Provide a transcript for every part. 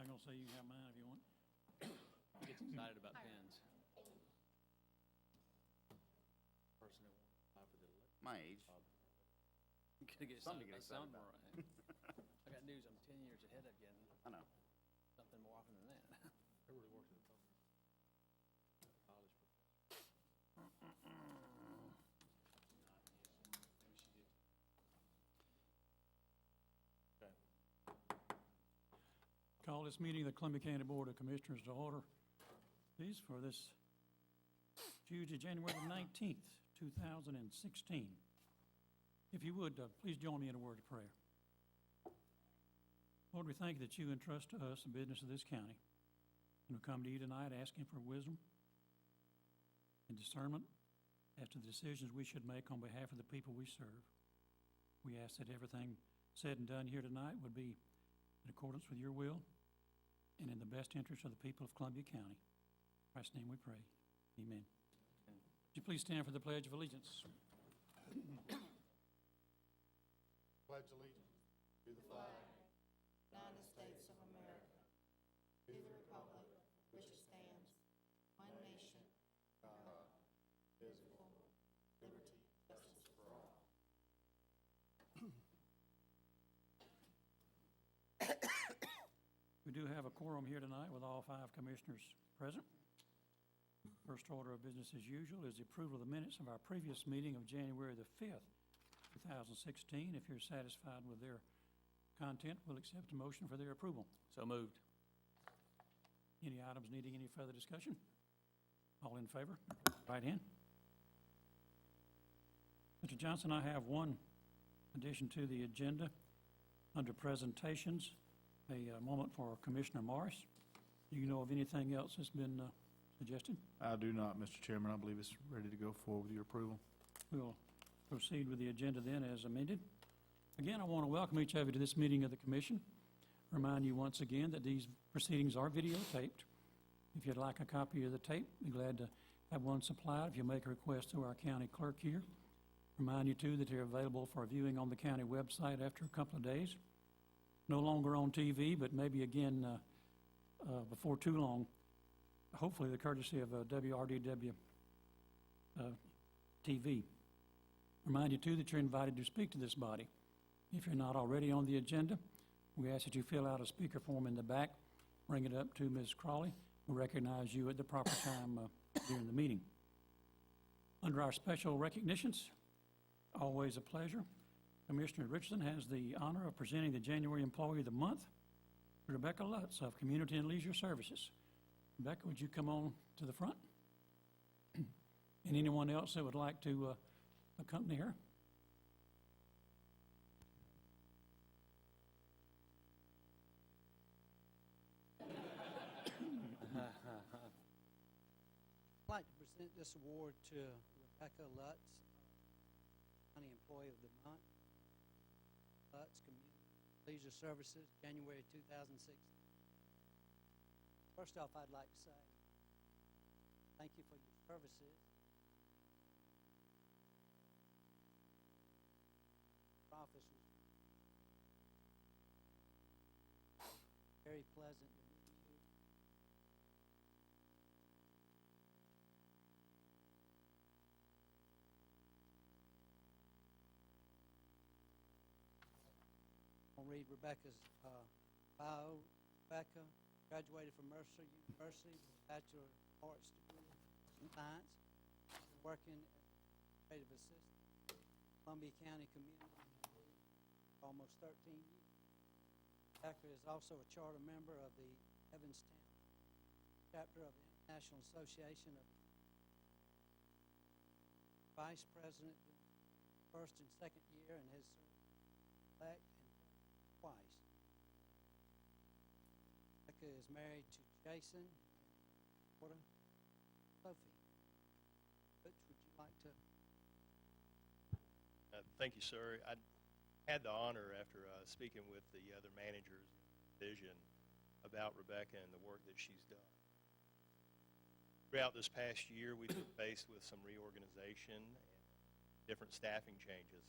I'm gonna say you can have mine if you want. He gets excited about pens. Person that won't apply for the My age. You gotta get Something to something, get excited something about. right. I got news, I'm 10 years ahead of getting I know. something more often than that. I really worked in the public college professor. Maybe she did. Okay. Call this meeting of the Columbia County Board of Commissioners to order, please, for this Tuesday, January the 19th, 2016. If you would, please join me in a word of prayer. Lord, we thank you that you entrust to us the business of this county. And we come to you tonight asking for wisdom and discernment as to the decisions we should make on behalf of the people we serve. We ask that everything said and done here tonight would be in accordance with your will and in the best interest of the people of Columbia County. In Christ's name we pray. Amen. Would you please stand for the Pledge of Allegiance? Pledge allegiance to the flag United States of America, to the republic which stands, one nation, God, indivisible, liberty, justice for all. We do have a quorum here tonight with all 5 commissioners present. First order of business as usual is the approval of the minutes of our previous meeting of January the 5th, 2016. If you're satisfied with their content, we'll accept a motion for their approval. So moved. Any items needing any further discussion? All in favor? Right hand. Mr. Johnson, I have one addition to the agenda. Under presentations, a moment for Commissioner Morris. Do you know of anything else that's been suggested? I do not, Mr. Chairman. I believe it's ready to go forward with your approval. We'll proceed with the agenda then as amended. Again, I want to welcome each of you to this meeting of the Commission. Remind you once again that these proceedings are videotaped. If you'd like a copy of the tape, be glad to have one supplied if you make a request to our county clerk here. Remind you, too, that they're available for viewing on the county website after a couple of days. No longer on TV, but maybe again before too long, hopefully the courtesy of WRDW TV. Remind you, too, that you're invited to speak to this body. If you're not already on the agenda, we ask that you fill out a speaker form in the back, bring it up to Ms. Crawley. We'll recognize you at the proper time during the meeting. Under our special recognitions, always a pleasure, Commissioner Richardson has the honor of presenting the January Employee of the Month, Rebecca Lutz of Community and Leisure Services. Rebecca, would you come on to the front? And anyone else that would like to accompany her? I'd like to present this award to Rebecca Lutz, County Employee of the Month. Lutz, Community Leisure Services, January 2016. First off, I'd like to say thank you for your services. Your office was very pleasant to meet you. I'll read Rebecca's bio. Rebecca graduated from Mercer University with a Bachelor of Arts degree in Science. Been working as an administrative assistant in Columbia County Community for almost 13 years. Rebecca is also a charter member of the Evanstown chapter of the International Association of Vice President first and second year and has served elect and twice. Rebecca is married to Jason and daughter Sophie. Butch, would you like to? Thank you, sir. I had the honor, after speaking with the other managers in the division, about Rebecca and the work that she's done. Throughout this past year, we've been faced with some reorganization and different staffing changes.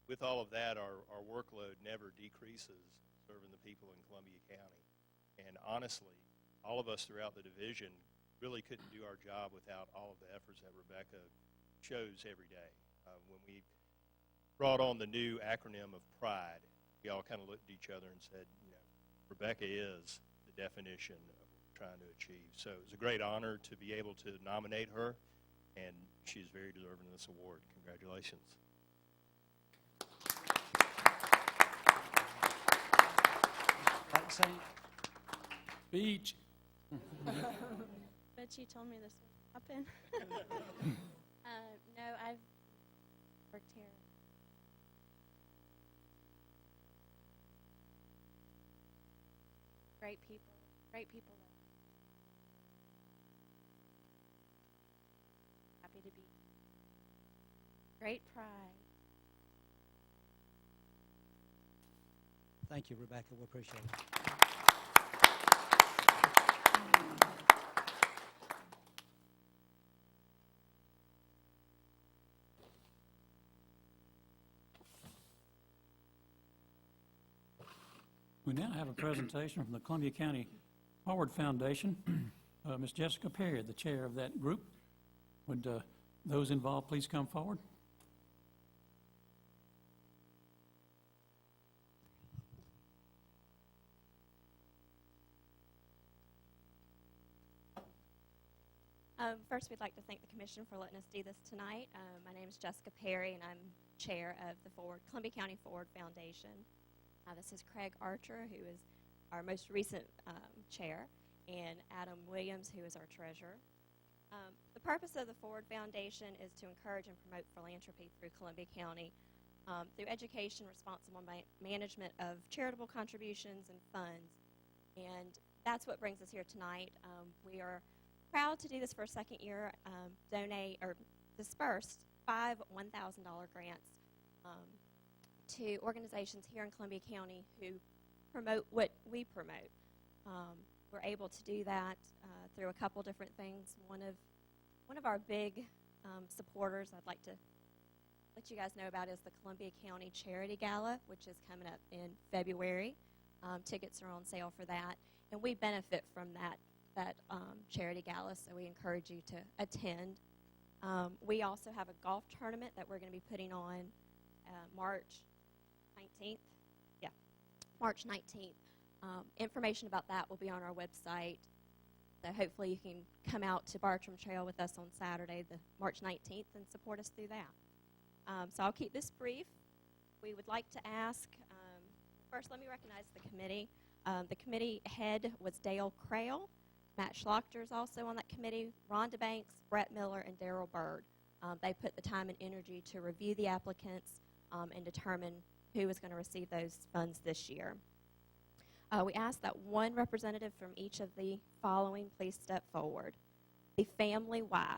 With all of that, our workload never decreases serving the people in Columbia County. And honestly, all of us throughout the division really couldn't do our job without all of the efforts that Rebecca shows every day. When we brought on the new acronym of PRIDE, we all kind of looked at each other and said, you know, Rebecca is the definition of what we're trying to achieve. So it was a great honor to be able to nominate her, and she's very deserving of this award. Congratulations. Like to say, Beach. But you told me this would happen. No, I've worked here. Great people. Great people. Happy to be here. Great pride. thank you, Rebecca. We appreciate it. We now have a presentation from the Columbia County Forward Foundation. Ms. Jessica Perry, the chair of that group. Would those involved please come forward? First, we'd like to thank the Commission for letting us do this tonight. My name is Jessica Perry, and I'm chair of the Columbia County Forward Foundation. This is Craig Archer, who is our most recent chair, and Adam Williams, who is our treasurer. The purpose of the Forward Foundation is to encourage and promote philanthropy through Columbia County through education, responsible management of charitable contributions and funds. And that's what brings us here tonight. We are proud to do this for a second year, donate or disperse 5 $1,000 grants to organizations here in Columbia County who promote what we promote. We're able to do that through a couple different things. One of our big supporters I'd like to let you guys know about is the Columbia County Charity Gala, which is coming up in February. Tickets are on sale for that, and we benefit from that charity gala, so we encourage you to attend. We also have a golf tournament that we're going to be putting on March 19th. Yeah, March 19th. Information about that will be on our website. So hopefully you can come out to Bartram Trail with us on Saturday, the March 19th, and support us through that. So I'll keep this brief. We would like to ask, first let me recognize the committee. The committee head was Dale Crail. Matt Schlochter is also on that committee, Rhonda Banks, Brett Miller, and Darrell Bird. They put the time and energy to review the applicants and determine who is going to receive those funds this year. We ask that one representative from each of the following please step forward. The family Y.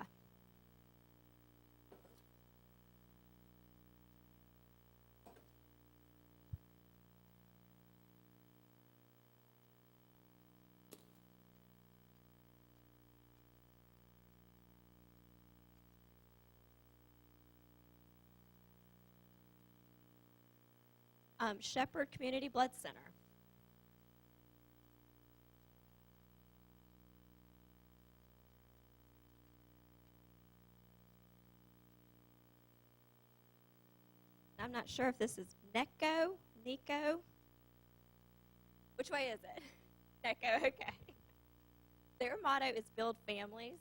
Shepherd Community Blood Center. I'm not sure if this is Nico. Which way is it? Neco, okay. Their motto is build families.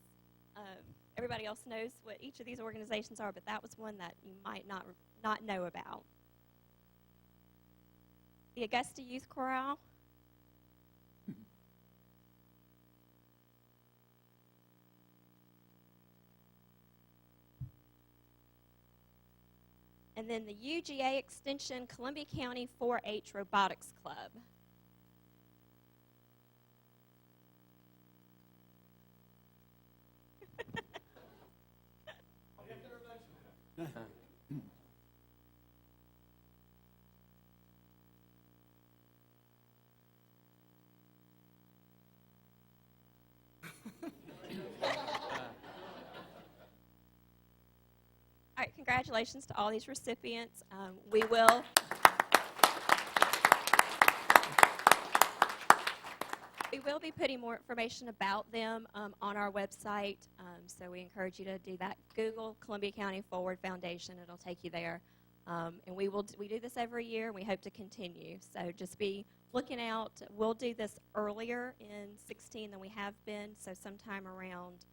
Everybody else knows what each of these organizations are, but that was one that you might not know about. The Augusta Youth Chorale. And then the UGA Extension Columbia County 4-H Robotics Club. All right, congratulations to all these recipients. We will will be putting more information about them on our website, so we encourage you to do that. Google Columbia County Forward Foundation. It'll take you there. And we do this every year, and we hope to continue. So just be looking out. We'll do this earlier in 16 than we have been, so sometime around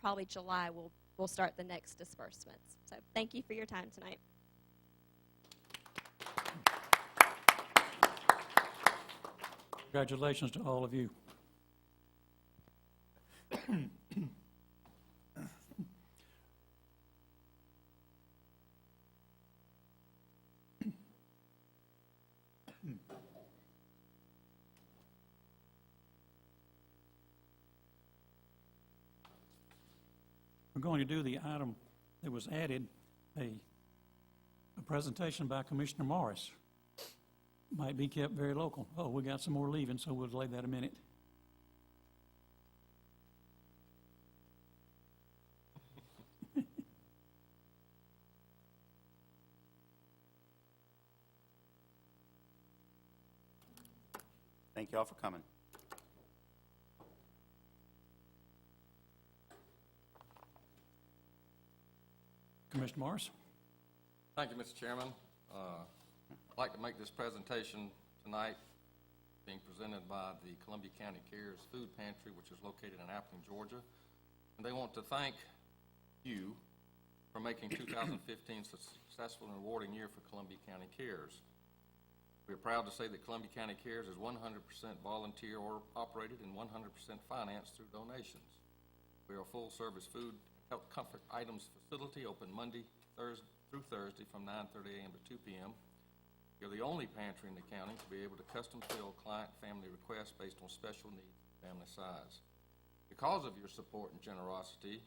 probably July we'll start the next disbursements. So thank you for your time tonight. Congratulations to all of you. We're going to do the item that was added, a presentation by Commissioner Morris. Might be kept very local. Oh, we got some more leaving, so we'll delay that a minute. Thank you all for coming. Commissioner Morris? Thank you, Mr. Chairman. I'd like to make this presentation tonight being presented by the Columbia County Cares Food Pantry, which is located in Appling, Georgia. And they want to thank you for making 2015 a successful and rewarding year for Columbia County Cares. We are proud to say that Columbia County Cares is 100% volunteer or operated and 100% financed through donations. We are a full-service food health comfort items facility, open Monday through Thursday from 9:30 a.m. to 2 p.m. You're the only pantry in the county to be able to custom fill client family requests based on special needs and family size. Because of your support and generosity,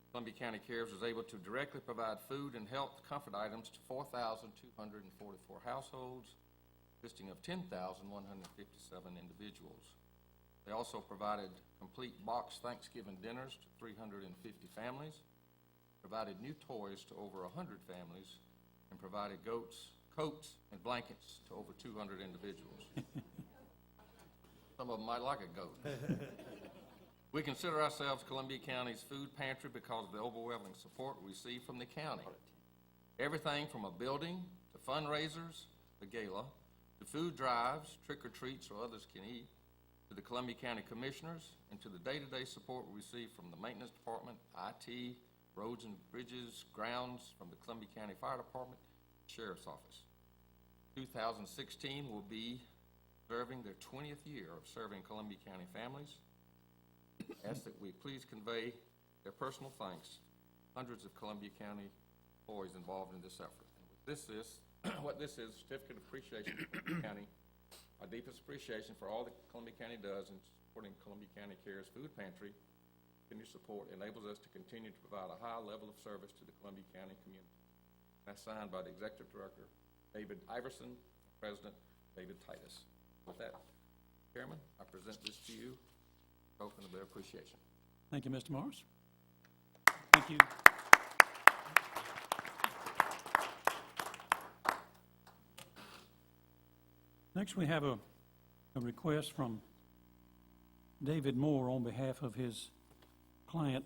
Columbia County Cares was able to directly provide food and health comfort items to 4,244 households, consisting of 10,157 individuals. They also provided complete box Thanksgiving dinners to 350 families, provided new toys to over 100 families, and provided coats and blankets to over 200 individuals. Some of them might like a goat. We consider ourselves Columbia County's food pantry because of the overwhelming support we receive from the county. Everything from a building to fundraisers, the gala, to food drives, trick-or-treats so others can eat, to the Columbia County Commissioners, and to the day-to-day support we receive from the Maintenance Department, IT, Roads and Bridges, Grounds, from the Columbia County Fire Department, Sheriff's Office. 2016 will be observing their 20th year of serving Columbia County families. Ask that we please convey their personal thanks to hundreds of Columbia County employees involved in this effort. And what this is, Certificate of Appreciation for Columbia County. Our deepest appreciation for all that Columbia County does in supporting Columbia County Cares Food Pantry. Continued support enables us to continue to provide a high level of service to the Columbia County community. That's signed by the Executive Director, David Iverson, and President David Titus. With that, Chairman, I present this to you, token of their appreciation. Thank you, Mr. Morris. Thank you. Next, we have a request from David Moore on behalf of his client,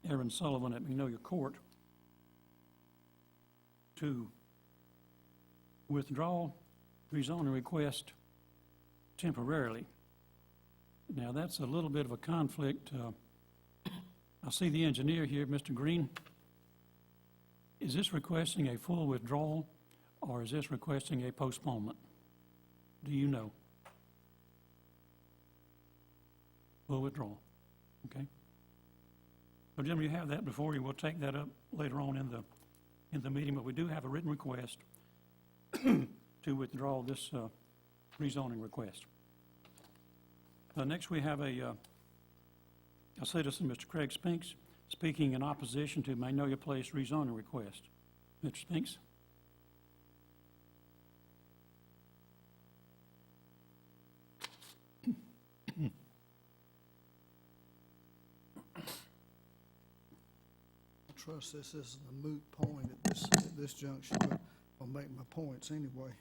Aaron Sullivan at Magnolia Court, to withdraw rezoning request temporarily. Now, that's a little bit of a conflict. I see the engineer here, Mr. Green. Is this requesting a full withdrawal, or is this requesting a postponement? Do you know? Full withdrawal. Okay. So, Jim, you have that before you. We'll take that up later on in the meeting, but we do have a written request to withdraw this rezoning request. Next, we have a citizen, Mr. Craig Spinks, speaking in opposition to Magnolia Place rezoning request. Mr. Spinks? I trust this is a moot point at this juncture, but I'll make my points anyway.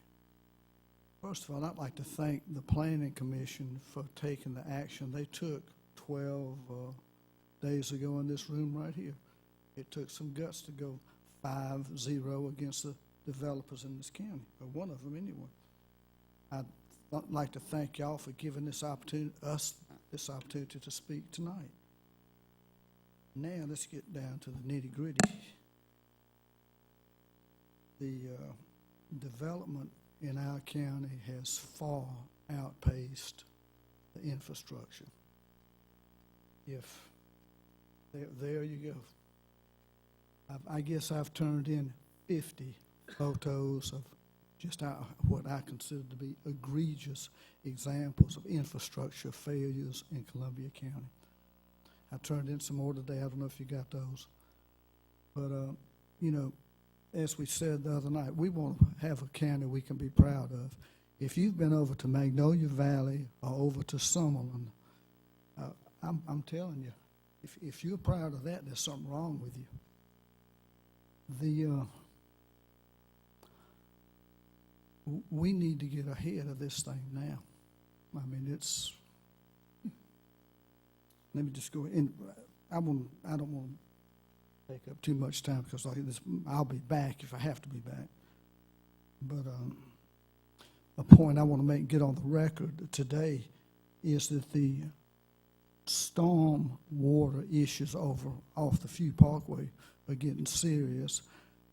First of all, I'd like to thank the Planning Commission for taking the action they took 12 days ago in this room right here. It took some guts to go 5-0 against the developers in this county, or one of them anyway. I'd like to thank y'all for giving this opportunity, us this opportunity to speak tonight. Now let's get down to the nitty-gritty. The development in our county has far outpaced the infrastructure. If there you go. I guess I've turned in 50 photos of just what I consider to be egregious examples of infrastructure failures in Columbia County. I turned in some more today. I don't know if you got those. But, you know, as we said the other night, we want to have a county we can be proud of. If you've been over to Magnolia Valley or over to Summerlin, I'm telling you, if you're proud of that, there's something wrong with you. We need to get ahead of this thing now. I mean, it's. Let me just go in. I don't want to take up too much time because I'll be back if I have to be back. But a point I want to make, get on the record today, is that the storm water issues off the Few Parkway are getting serious.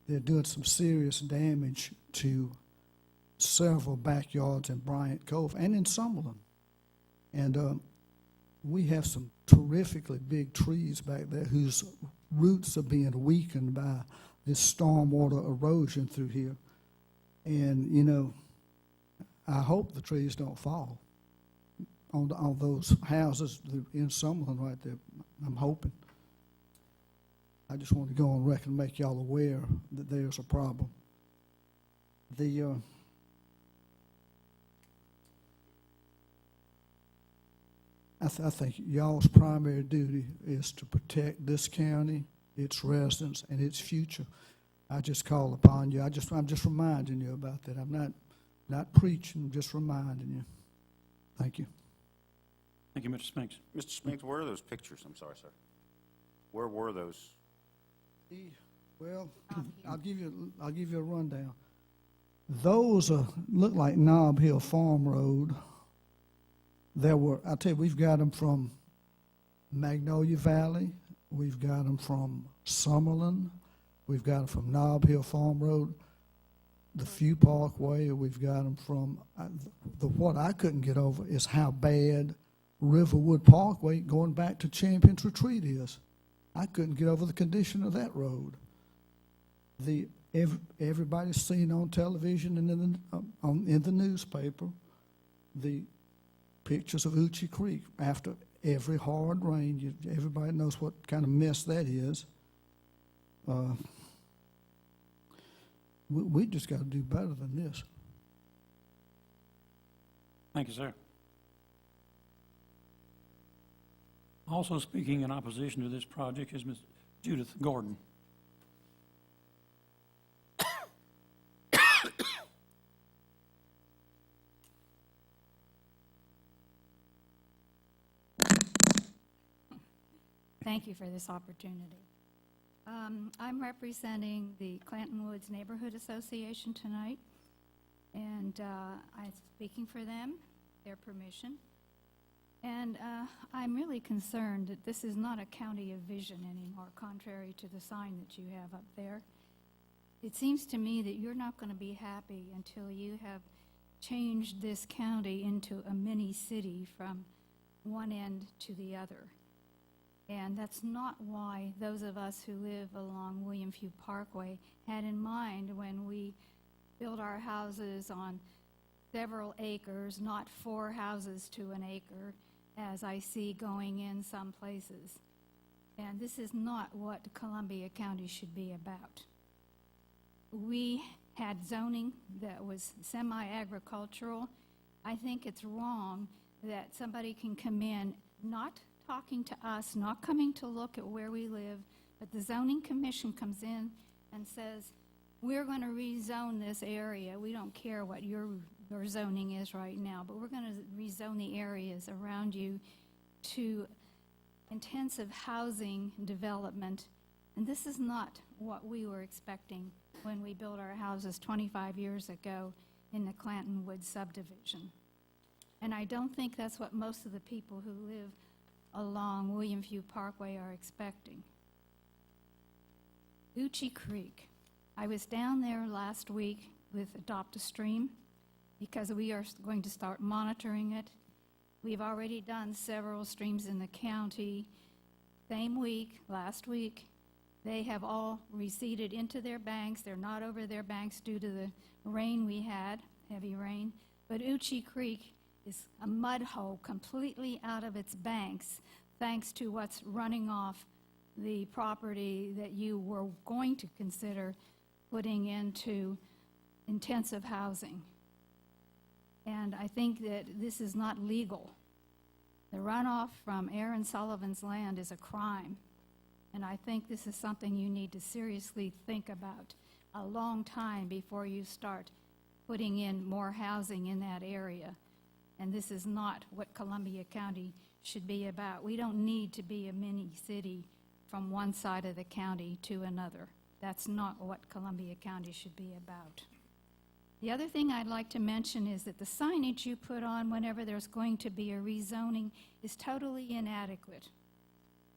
They're doing some serious damage to several backyards in Bryant Cove and in Summerlin. And we have some terrifically big trees back there whose roots are being weakened by this stormwater erosion through here. And, you know, I hope the trees don't fall on those houses in Summerlin right there. I'm hoping. I just want to go on record and make y'all aware that there's a problem. I think y'all's primary duty is to protect this county, its residents, and its future. I just call upon you. I'm just reminding you about that. I'm not preaching, just reminding you. Thank you. Thank you, Mr. Spinks. Mr. Spinks, where are those pictures? I'm sorry, sir. Where were those? Well, I'll give you a rundown. Those look like Knob Hill Farm Road. I'll tell you, we've got them from Magnolia Valley. We've got them from Summerlin. We've got them from Knob Hill Farm Road, the Few Parkway. We've got them from, what I couldn't get over is how bad Riverwood Parkway going back to Champion's Retreat is. I couldn't get over the condition of that road. Everybody's seen on television and in the newspaper the pictures of Oochie Creek after every hard rain. Everybody knows what kind of mess that is. We just got to do better than this. Thank you, sir. Also speaking in opposition to this project is Ms. Judith Gordon. Thank you for this opportunity. I'm representing the Clanton Woods Neighborhood Association tonight, and I'm speaking for them, their permission. And I'm really concerned that this is not a county of vision anymore, contrary to the sign that you have up there. It seems to me that you're not going to be happy until you have changed this county into a mini city from one end to the other. And that's not why those of us who live along William Few Parkway had in mind when we built our houses on several acres, not 4 houses to an acre, as I see going in some places. And this is not what Columbia County should be about. We had zoning that was semi-agricultural. I think it's wrong that somebody can come in not talking to us, not coming to look at where we live, but the zoning commission comes in and says, we're going to rezone this area. We don't care what your your zoning is right now, but we're going to rezone the areas around you to intensive housing development. And this is not what we were expecting when we built our houses 25 years ago in the Clanton Woods subdivision. And I don't think that's what most of the people who live along William Few Parkway are expecting. Uchi Creek. I was down there last week with Adopt a Stream because we are going to start monitoring it. We've already done several streams in the county. Same week, last week, they have all receded into their banks. They're not over their banks due to the rain we had, heavy rain. But Uchi Creek is a mud hole completely out of its banks thanks to what's running off the property that you were going to consider putting into intensive housing. And I think that this is not legal. The runoff from Aaron Sullivan's land is a crime. And I think this is something you need to seriously think about a long time before you start putting in more housing in that area. And this is not what Columbia County should be about. We don't need to be a mini city from one side of the county to another. That's not what Columbia County should be about. The other thing I'd like to mention is that the signage you put on whenever there's going to be a rezoning is totally inadequate.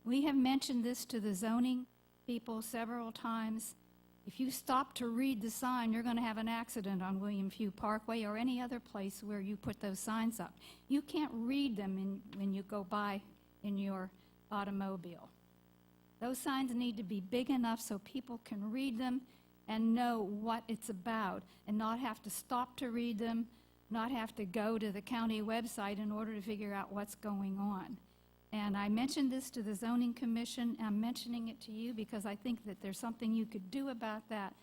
We have mentioned this to the zoning people several times. If you stop to read the sign, you're going to have an accident on William Few Parkway or any other place where you put those signs up. You can't read them when you go by in your automobile. Those signs need to be big enough so people can read them and know what it's about and not have to stop to read them, not have to go to the county website in order to figure out what's going on. And I mentioned this to the Zoning Commission. I'm mentioning it to you because I think that there's something you could do about that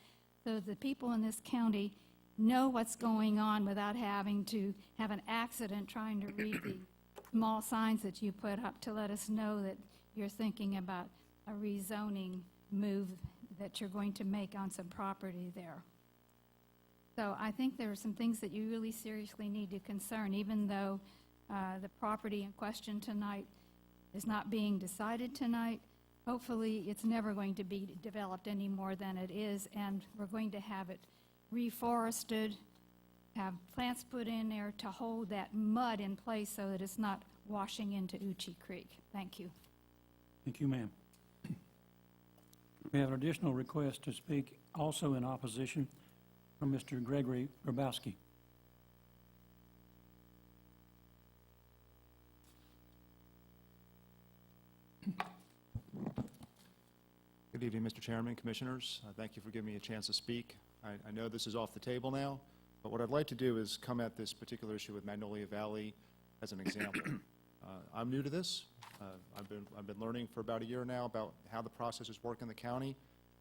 so the people in this county know what's going on without having to have an accident trying to read the small signs that you put up to let us know that you're thinking about a rezoning move that you're going to make on some property there. So I think there are some things that you really seriously need to concern, even though the property in question tonight is not being decided tonight. Hopefully, it's never going to be developed any more than it is, and we're going to have it reforested, have plants put in there to hold that mud in place so that it's not washing into Uchi Creek. Thank you. Thank you, ma'am. We have an additional request to speak also in opposition from Mr. Gregory Grabowski. Good evening, Mr. Chairman, Commissioners. Thank you for giving me a chance to speak. I know this is off the table now, but what I'd like to do is come at this particular issue with Magnolia Valley as an example. I'm new to this. I've been learning for about a year now about how the processes work in the county,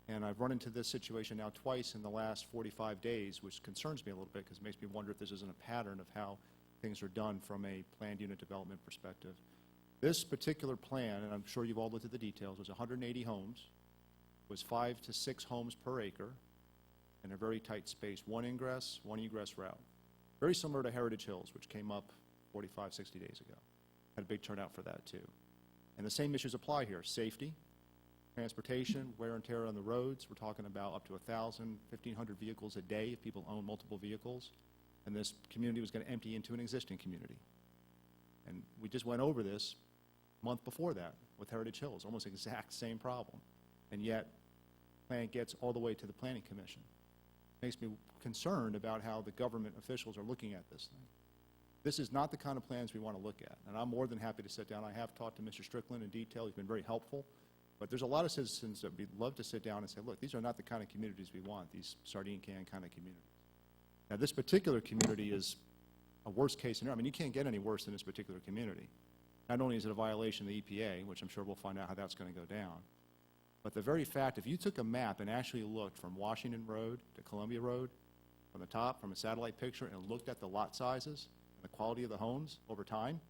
and I've run into this situation now twice in the last 45 days, which concerns me a little bit because it makes me wonder if this isn't a pattern of how things are done from a planned unit development perspective. This particular plan, and I'm sure you've all looked at the details, was 180 homes, was 5 to 6 homes per acre in a very tight space, one ingress, one egress route. Very similar to Heritage Hills, which came up 45, 60 days ago. Had a big turnout for that too. And the same issues apply here: safety, transportation, wear and tear on the roads. We're talking about up to 1,000, 1,500 vehicles a day if people own multiple vehicles. And this community was going to empty into an existing community. And we just went over this a month before that with Heritage Hills, almost exact same problem. And yet, plan gets all the way to the Planning Commission. Makes me concerned about how the government officials are looking at this thing. This is not the kind of plans we want to look at, and I'm more than happy to sit down. I have talked to Mr. Strickland in detail. He's been very helpful. But there's a lot of citizens that we'd love to sit down and say, look, these are not the kind of communities we want, these sardine can kind of communities. Now, this particular community is a worst case scenario. I mean, you can't get any worse than this particular community. Not only is it a violation of the EPA, which I'm sure we'll find out how that's going to go down, but the very fact, if you took a map and actually looked from Washington Road to Columbia Road, from the top, from a satellite picture, and looked at the lot sizes and the quality of the homes over time,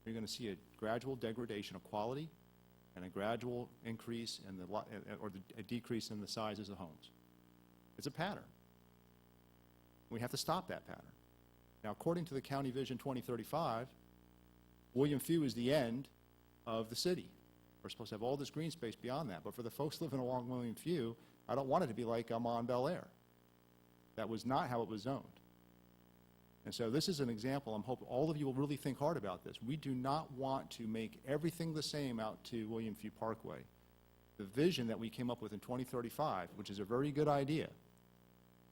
you're going to see a gradual degradation of quality and a gradual increase in the lot, or a decrease in the sizes of homes. It's a pattern. We have to stop that pattern. Now, according to the County Vision 2035, William Few is the end of the city. We're supposed to have all this green space beyond that, but for the folks living along William Few, I don't want it to be like I'm on Bel Air. That was not how it was zoned. And so this is an example. I'm hoping all of you will really think hard about this. We do not want to make everything the same out to William Few Parkway. The vision that we came up with in 2035, which is a very good idea,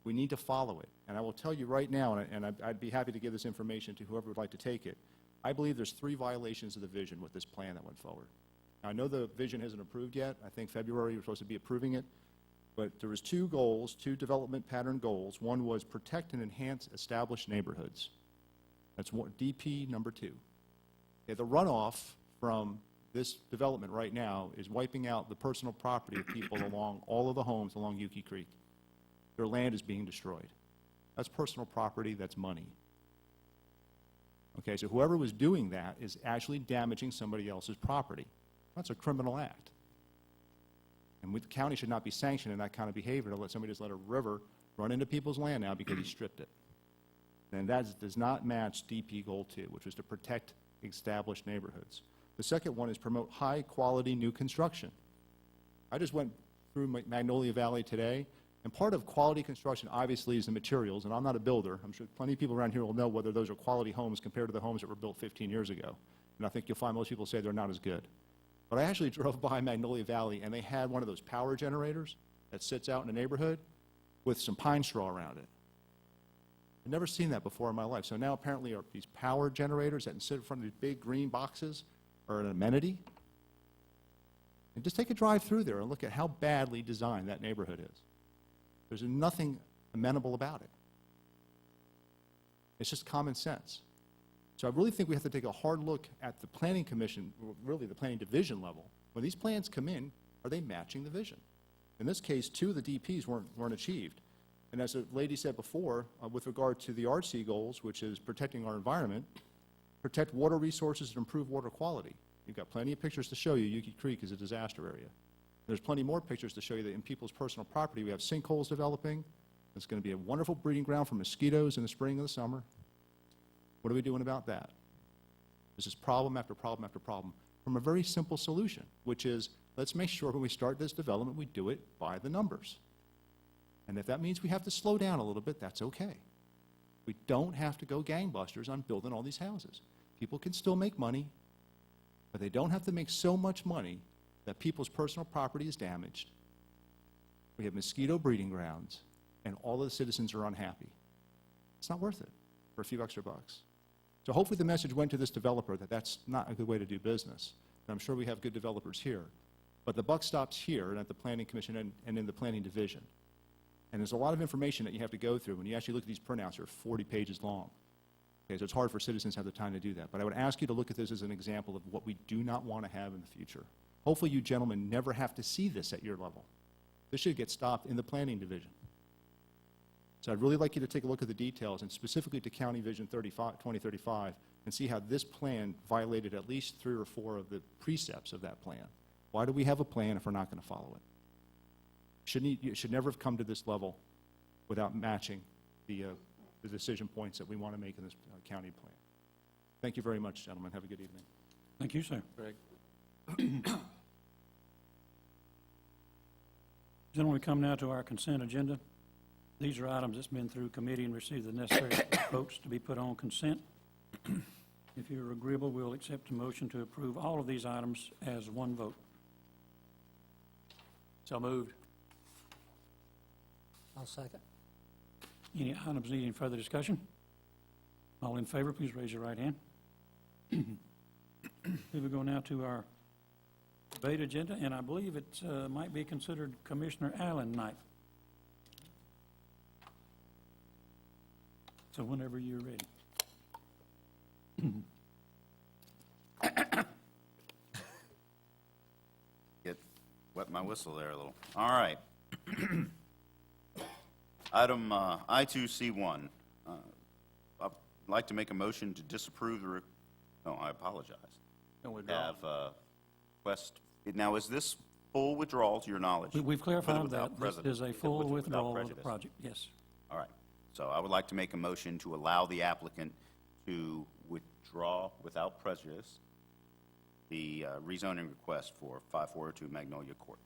we need to follow it. And I will tell you right now, and I'd be happy to give this information to whoever would like to take it, I believe there's 3 violations of the vision with this plan that went forward. Now, I know the vision isn't approved yet. I think February we're supposed to be approving it. But there was 2 goals, 2 development pattern goals. One was protect and enhance established neighborhoods. That's DP number 2. Okay, the runoff from this development right now is wiping out the personal property of people along all of the homes along Yuki Creek. Their land is being destroyed. That's personal property, that's money. Okay, so whoever was doing that is actually damaging somebody else's property. That's a criminal act. And the county should not be sanctioning that kind of behavior to let somebody just let a river run into people's land now because he stripped it. And that does not match DP Goal 2, which was to protect established neighborhoods. The second one is promote high-quality new construction. I just went through Magnolia Valley today, and part of quality construction obviously is the materials, and I'm not a builder. I'm sure plenty of people around here will know whether those are quality homes compared to the homes that were built 15 years ago. And I think you'll find most people say they're not as good. But I actually drove by Magnolia Valley, and they had one of those power generators that sits out in the neighborhood with some pine straw around it. I've never seen that before in my life. So now apparently these power generators that sit in front of these big green boxes are an amenity. And just take a drive through there and look at how badly designed that neighborhood is. There's nothing amenable about it. It's just common sense. So I really think we have to take a hard look at the Planning Commission, really the Planning Division level. When these plans come in, are they matching the vision? In this case, 2 of the DPs weren't achieved. And as the lady said before, with regard to the RC goals, which is protecting our environment, protect water resources and improve water quality. You've got plenty of pictures to show you Yuki Creek is a disaster area. There's plenty more pictures to show you that in people's personal property we have sinkholes developing. It's going to be a wonderful breeding ground for mosquitoes in the spring and the summer. What are we doing about that? This is problem after problem after problem from a very simple solution, which is let's make sure when we start this development we do it by the numbers. And if that means we have to slow down a little bit, that's okay. We don't have to go gangbusters on building all these houses. People can still make money, but they don't have to make so much money that people's personal property is damaged. We have mosquito breeding grounds, and all of the citizens are unhappy. It's not worth it for a few extra bucks. So hopefully the message went to this developer that that's not a good way to do business. And I'm sure we have good developers here. But the buck stops here and at the Planning Commission and in the Planning Division. And there's a lot of information that you have to go through. When you actually look at these printouts, they're 40 pages long. Okay, so it's hard for citizens to have the time to do that. But I would ask you to look at this as an example of what we do not want to have in the future. Hopefully you gentlemen never have to see this at your level. This should get stopped in the Planning Division. So I'd really like you to take a look at the details, and specifically to County Vision 2035, and see how this plan violated at least 3 or 4 of the precepts of that plan. Why do we have a plan if we're not going to follow it? It should never have come to this level without matching the decision points that we want to make in this county plan. Thank you very much, gentlemen. Have a good evening. Thank you, sir. Greg? Gentlemen, we come now to our consent agenda. These are items that's been through committee and received the necessary votes to be put on consent. If you're agreeable, we'll accept a motion to approve all of these items as one vote. So moved. I'll second. Any items needing further discussion? All in favor, please raise your right hand. Here we go now to our debate agenda, and I believe it might be considered Commissioner Allen night. So whenever you're ready. Wet my whistle there a little. All right. Item I2C1. I'd like to make a motion to disapprove the, I apologize. No withdrawal. Have request, now is this full withdrawal to your knowledge? We've clarified With or that without this is a prejudice? full With or without withdrawal of the prejudice? project, yes. All right. So I would like to make a motion to allow the applicant to withdraw without prejudice the rezoning request for 5402 Magnolia Court.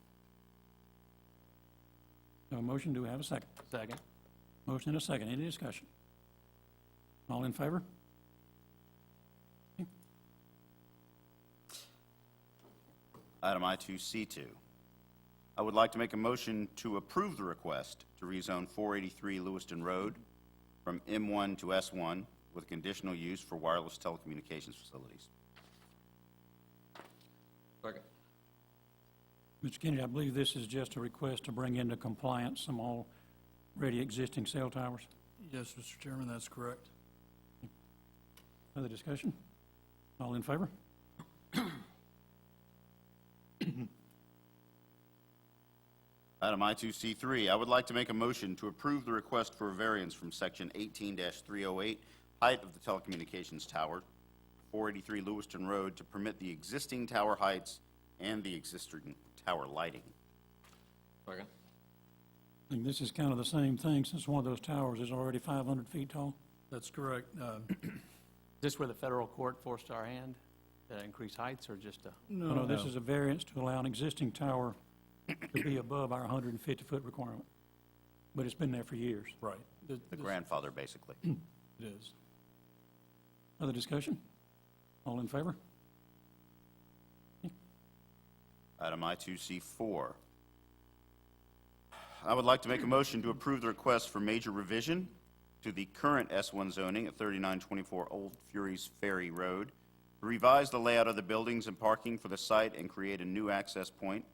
Have a motion, do we have a second? Second. Motion and a second, any discussion? All in favor? Okay. Item I2C2. I would like to make a motion to approve the request to rezone 483 Lewiston Road from M1 to S1 with conditional use for wireless telecommunications facilities. Second. Mr. Kennedy, I believe this is just a request to bring into compliance some already existing cell towers. Yes, Mr. Chairman, that's correct. Other discussion? All in favor? Item I2C3, I would like to make a motion to approve the request for a variance from Section 18-308, height of the telecommunications tower, 483 Lewiston Road, to permit the existing tower heights and the existing tower lighting. Second. I think this is kind of the same thing, since one of those towers is already 500 feet tall. That's correct. Is this where the federal court forced our hand to increase heights, or just a? No, this is a variance to allow an existing tower to be above our 150-foot requirement. But it's been there for years. Right. The grandfather, basically. It is. Other discussion? All in favor? Item I2C4. I would like to make a motion to approve the request for major revision to the current S1 zoning at 3924 Old Fury's Ferry Road, to revise the layout of the buildings and parking for the site and create a new access point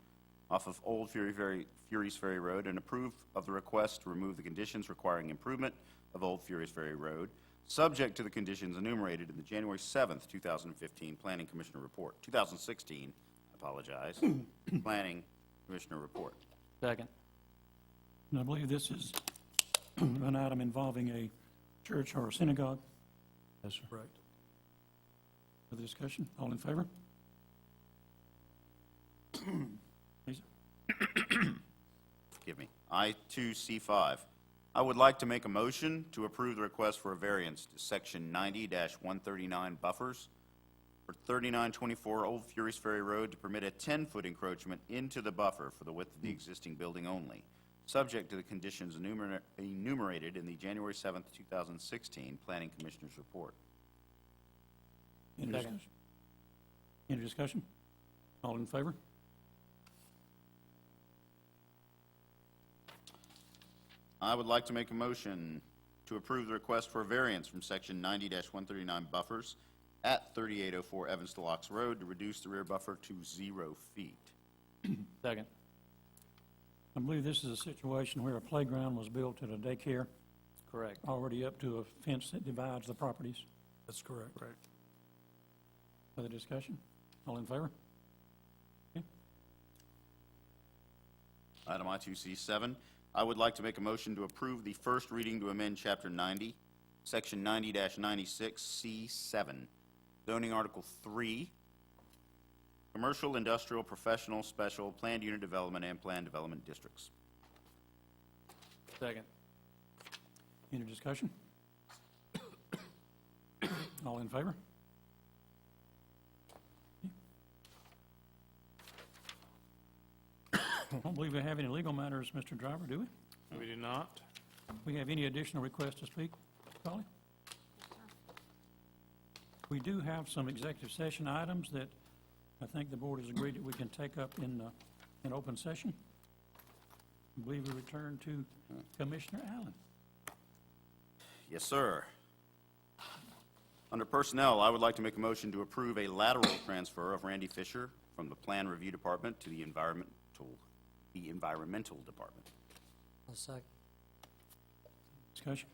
off of Old Fury's Ferry Road, and approve of the request to remove the conditions requiring improvement of Old Fury's Ferry Road, subject to the conditions enumerated in the January 7th, 2015 Planning Commissioner Report. 2016, I apologize, Planning Commissioner Report. Second. And I believe this is an item involving a church or a synagogue. Yes, sir. Correct. Other discussion? All in favor? Please. Forgive me. I2C5. I would like to make a motion to approve the request for a variance to Section 90-139 buffers for 3924 Old Fury's Ferry Road to permit a 10-foot encroachment into the buffer for the width of the existing building only, subject to the conditions enumerated in the January 7th, 2016 Planning Commissioner's Report. Any discussion? Any discussion? All in favor? I would like to make a motion to approve the request for a variance from Section 90-139 buffers at 3804 Evans to Locks Road to reduce the rear buffer to 0 feet. Second. I believe this is a situation where a playground was built at a daycare, Correct. already up to a fence that divides the properties. That's correct. Correct. Other discussion? All in favor? Okay. Item I2C7, I would like to make a motion to approve the first reading to amend Chapter 90, Section 90-96C7, zoning Article 3, commercial, industrial, professional, special, planned unit development, and planned development districts. Second. Any discussion? All in favor? I don't believe we have any legal matters, Mr. Driver, do we? We do not. We have any additional requests to speak, Polly? We do have some executive session items that I think the board has agreed that we can take up in open session. I believe we return to Commissioner Allen. Yes, sir. Under Personnel, I would like to make a motion to approve a lateral transfer of Randy Fisher from the Plan Review Department to the Environmental Department. I'll second. Discussion?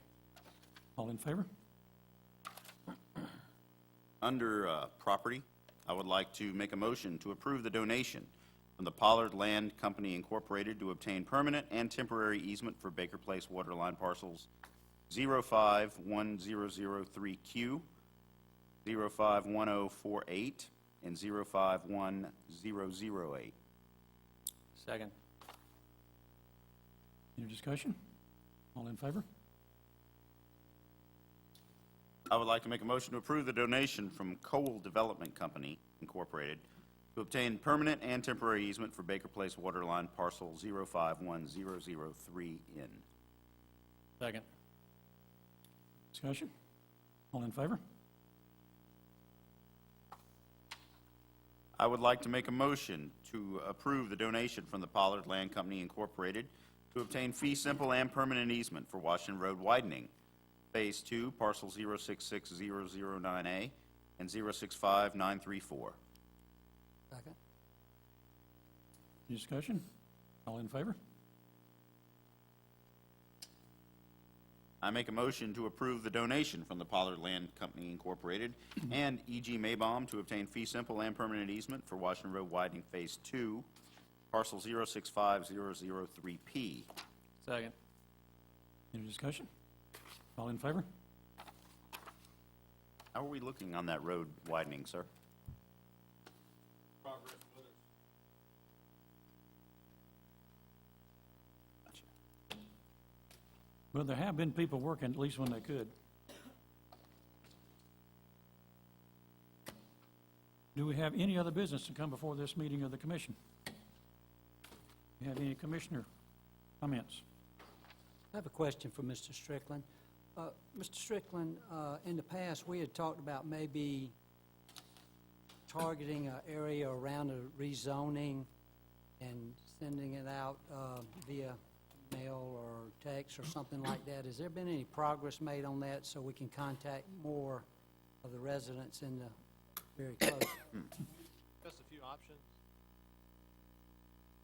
All in favor? Under Property, I would like to make a motion to approve the donation from the Pollard Land Company Incorporated to obtain permanent and temporary easement for Baker Place waterline parcels 051003Q, 051048, and 051008. Second. Any discussion? All in favor? I would like to make a motion to approve the donation from Cole Development Company Incorporated to obtain permanent and temporary easement for Baker Place Waterline Parcel 051003 in. Second. Discussion? All in favor? I would like to make a motion to approve the donation from the Pollard Land Company Incorporated to obtain fee simple and permanent easement for Washington Road widening, Phase 2, Parcel 066009A and 065934. Second. Any discussion? All in favor? I make a motion to approve the donation from the Pollard Land Company Incorporated and E.G. Maybaum to obtain fee simple and permanent easement for Washington Road widening Phase 2, Parcel 065003P. Second. Any discussion? All in favor? How are we looking on that road widening, sir? Well, there have been people working at least when they could. Do we have any other business to come before this meeting of the commission? Do you have any commissioner comments? I have a question for Mr. Strickland. Mr. Strickland, in the past, we had talked about maybe targeting an area around a rezoning and sending it out via mail or text or something like that. Has there been any progress made on that so we can contact more of the residents in the very close? Just a few options.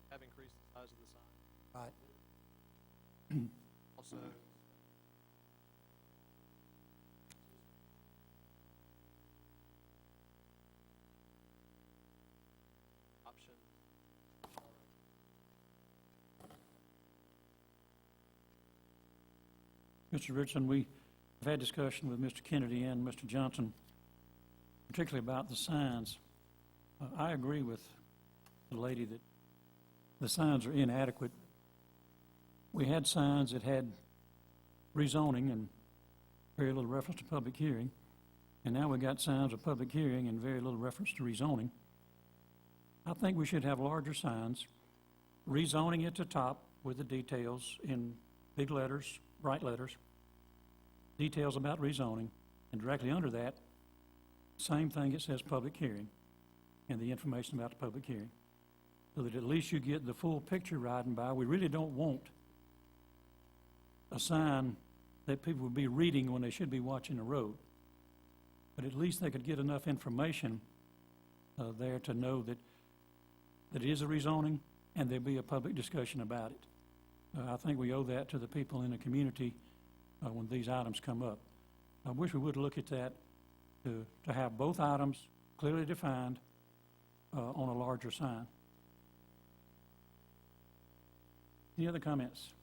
Have increased the size of the sign. Right. Also, option. Mr. Richardson, we have had discussion with Mr. Kennedy and Mr. Johnson, particularly about the signs. I agree with the lady that the signs are inadequate. We had signs that had rezoning and very little reference to public hearing, and now we've got signs of public hearing and very little reference to rezoning. I think we should have larger signs, rezoning at the top with the details in big letters, bright letters, details about rezoning, and directly under that, same thing, it says public hearing, and the information about the public hearing, so that at least you get the full picture riding by. We really don't want a sign that people would be reading when they should be watching the road, but at least they could get enough information there to know that it is a rezoning and there'll be a public discussion about it. I think we owe that to the people in the community when these items come up. I wish we would look at that to have both items clearly defined on a larger sign. Any other comments?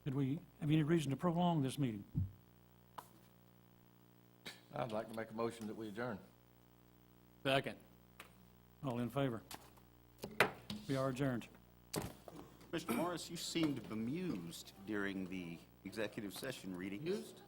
Did we have any reason to prolong this meeting? I'd like to make a motion that we adjourn. Second. All in favor? We are adjourned. Mr. Morris, you seemed bemused during the executive session reading. Used?